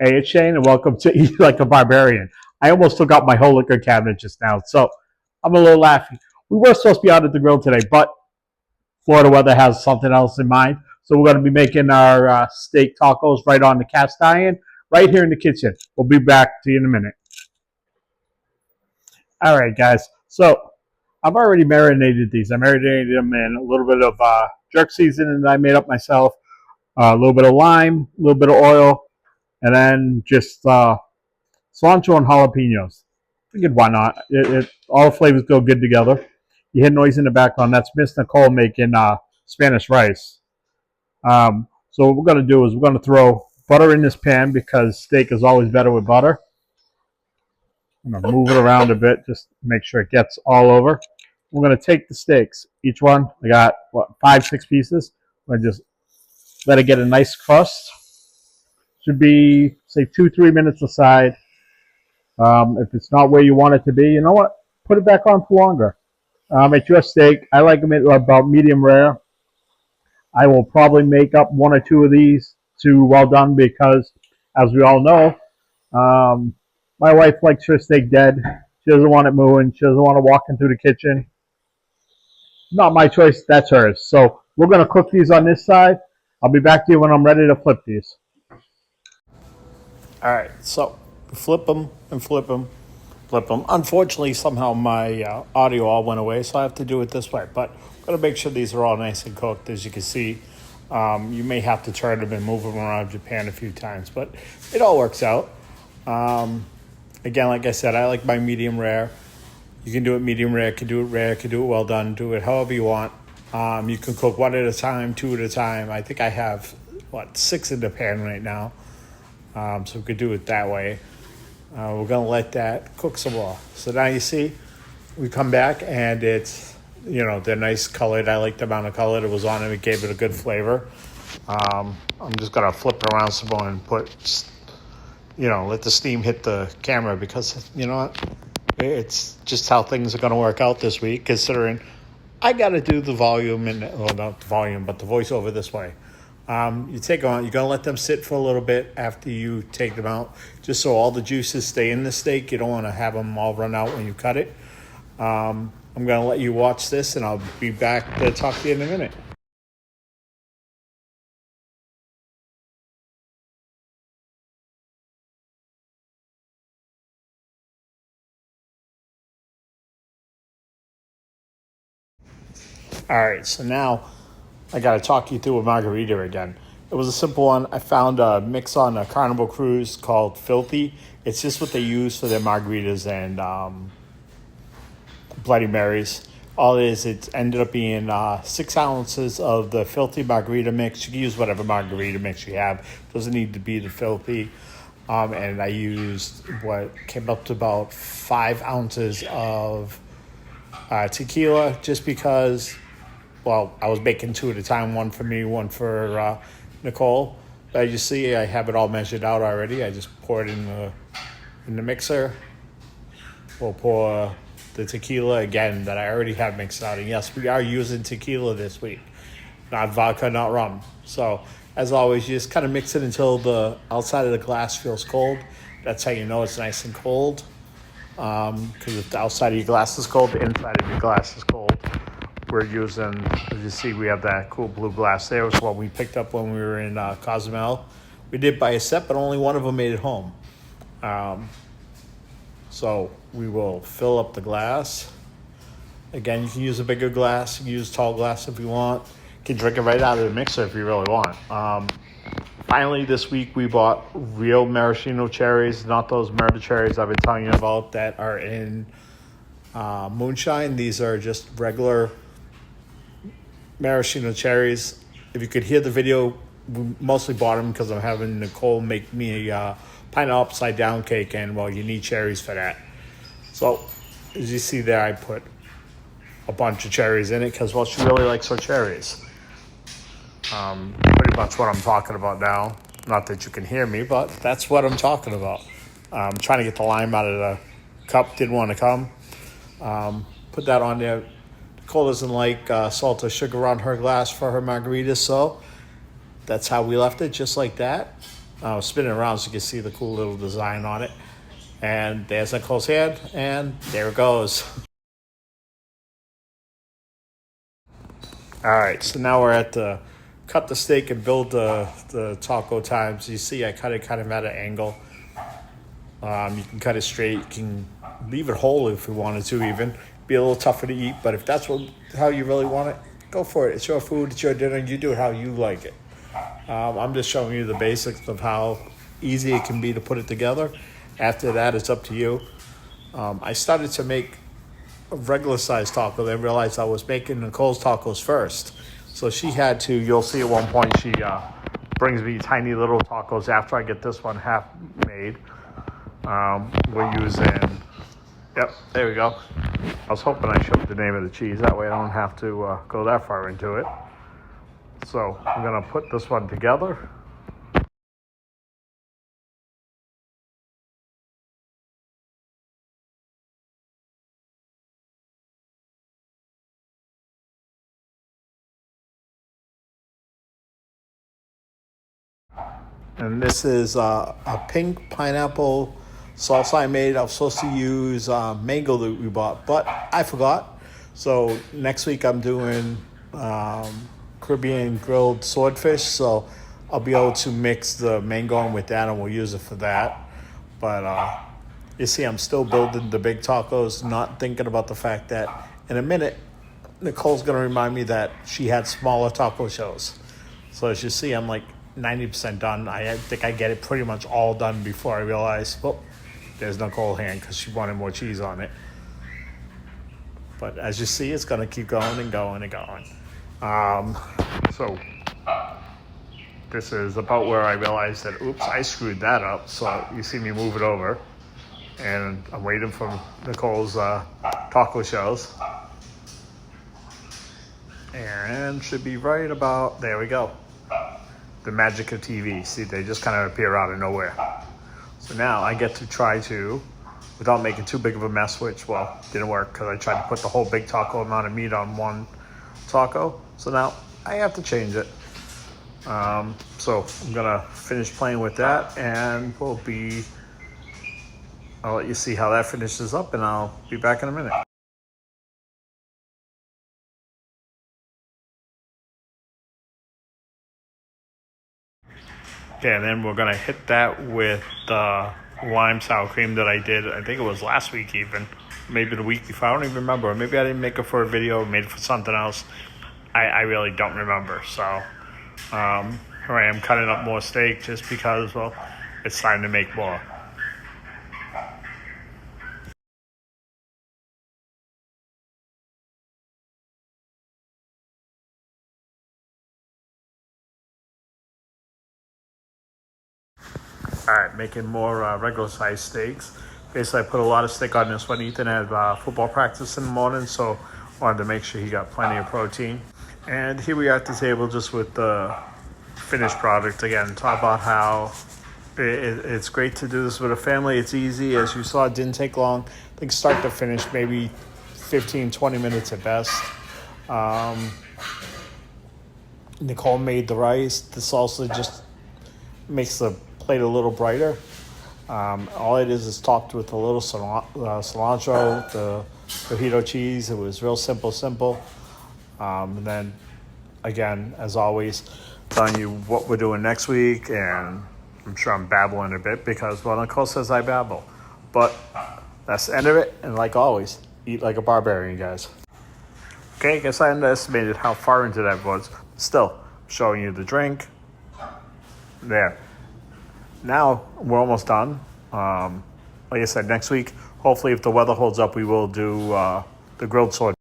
Hey, it's Shane, and welcome to Eat Like a Barbarian. I almost took out my whole liquor cabinet just now, so I'm a little laughing. We were supposed to be out at the grill today, but Florida weather has something else in mind. So we're going to be making our steak tacos right on the cast iron, right here in the kitchen. We'll be back to you in a minute. All right, guys. So I've already marinated these. I marinated them in a little bit of jerk seasoning that I made up myself, a little bit of lime, a little bit of oil, and then just cilantro and jalapenos. Figured why not? All the flavors go good together. You hear noise in the background. That's Miss Nicole making Spanish rice. So what we're going to do is we're going to throw butter in this pan because steak is always better with butter. I'm going to move it around a bit just to make sure it gets all over. We're going to take the steaks. Each one, I got, 5, 6 pieces. I'm going to just let it get a nice crust. Should be, say, 2, 3 minutes aside. If it's not where you want it to be, you know what? Put it back on for longer. It's your steak. I like them at about medium rare. I will probably make up 1 or 2 of these to well done because, as we all know, my wife likes her steak dead. She doesn't want it moving. She doesn't want to walk into the kitchen. Not my choice. That's hers. So we're going to cook these on this side. I'll be back to you when I'm ready to flip these. All right. So flip them and flip them. Flip them. Unfortunately, somehow my audio all went away, so I have to do it this way. But I'm going to make sure these are all nice and cooked. As you can see, you may have to turn them and move them around your pan a few times, but it all works out. Again, like I said, I like my medium rare. You can do it medium rare, can do it rare, can do it well done, do it however you want. You can cook 1 at a time, 2 at a time. I think I have, 6 in the pan right now. So we could do it that way. We're going to let that cook some more. So now you see, we come back and it's, they're nice colored. I like the amount of color that was on it. It gave it a good flavor. I'm just going to flip it around some more and let the steam hit the camera because, you know what? It's just how things are going to work out this week, considering I got to do the volume not the volume, but the voiceover this way. You take them out, you're going to let them sit for a little bit after you take them out, just so all the juices stay in the steak. You don't want to have them all run out when you cut it. I'm going to let you watch this, and I'll be back to talk to you in a minute. All right, so now I got to talk you through a margarita again. It was a simple one. I found a mix on a Carnival Cruise called Filthy. It's just what they use for their margaritas and Bloody Marys. All it is, it ended up being 6 ounces of the Filthy margarita mix. You can use whatever margarita mix you have. It doesn't need to be the Filthy. And I used what came up to about 5 ounces of tequila just because, I was making 2 at a time, one for me, one for Nicole. But as you see, I have it all measured out already. I just pour it in the mixer. We'll pour the tequila again that I already have mixed out. And yes, we are using tequila this week, not vodka, not rum. So as always, you just kind of mix it until the outside of the glass feels cold. That's how you know it's nice and cold. Because if the outside of your glass is cold, the inside of your glass is cold. We're using, as you see, we have that cool blue glass there. It was what we picked up when we were in Cozumel. We did buy a set, but only one of them made it home. So we will fill up the glass. Again, you can use a bigger glass. You can use a tall glass if you want. You can drink it right out of the mixer if you really want. Finally, this week we bought real maraschino cherries, not those murder cherries I've been telling you about that are in moonshine. These are just regular maraschino cherries. If you could hear the video, we mostly bought them because I'm having Nicole make me a pineapple upside down cake, and you need cherries for that. So as you see there, I put a bunch of cherries in it because she really likes her cherries. Pretty much what I'm talking about now. Not that you can hear me, but that's what I'm talking about. I'm trying to get the lime out of the cup. Didn't want to come. Put that on there. Nicole doesn't like salt or sugar on her glass for her margaritas, so that's how we left it, just like that. spin it around so you can see the cool little design on it. And there's Nicole's hand, and there it goes. All right, so now we're at the cut the steak and build the taco times. You see I cut it kind of at an angle. You can cut it straight. You can leave it whole if you wanted to even. Be a little tougher to eat, but if that's how you really want it, go for it. It's your food, it's your dinner, you do it how you like it. I'm just showing you the basics of how easy it can be to put it together. After that, it's up to you. I started to make a regular size taco, then realized I was making Nicole's tacos first. So she had to, you'll see at one point, she brings me tiny little tacos after I get this one half made. We're using, yep, there we go. I was hoping I showed the name of the cheese. That way I don't have to go that far into it. So I'm going to put this one together. And this is a pink pineapple salsa I made. I was supposed to use mango that we bought, but I forgot. So next week I'm doing Caribbean grilled swordfish. So I'll be able to mix the mango in with that, and we'll use it for that. But you see, I'm still building the big tacos, not thinking about the fact that in a minute, Nicole's going to remind me that she had smaller taco shells. So as you see, I'm like 90% done. I think I get it pretty much all done before I realize, well, there's Nicole's hand because she wanted more cheese on it. But as you see, it's going to keep going and going and going. So this is about where I realized that, oops, I screwed that up. So you see me move it over. And I'm waiting for Nicole's taco shells. And should be right about, there we go. The magic of TV. See, they just kind of appear out of nowhere. So now I get to try to, without making too big of a mess, which, well, didn't work because I tried to put the whole big taco amount of meat on one taco. So now I have to change it. So I'm gonna finish playing with that, and I'll let you see how that finishes up, and I'll be back in a minute. Okay, and then we're gonna hit that with the lime sour cream that I did. I think it was last week even, maybe the week before. I don't even remember. Maybe I didn't make it for a video, made it for something else. I really don't remember. So here I am cutting up more steak just because, well, it's time to make more. All right, making more regular size steaks. Basically, I put a lot of steak on this one. Ethan had football practice in the morning, so wanted to make sure he got plenty of protein. And here we are at the table just with the finished product again. Talk about how it's great to do this with a family. It's easy. As you saw, it didn't take long. I think start to finish, maybe 15, 20 minutes at best. Nicole made the rice. The salsa just makes the plate a little brighter. All it is topped with a little cilantro, the fajito cheese. It was real simple. And then, again, as always, telling you what we're doing next week, and I'm sure I'm babbling a bit because, well, Nicole says I babble. But that's the end of it, and like always, eat like a barbarian, guys. Okay, I guess I underestimated how far into that was. Still, showing you the drink. There. Now, we're almost done. Like I said, next week, hopefully if the weather holds up, we will do the grilled sword.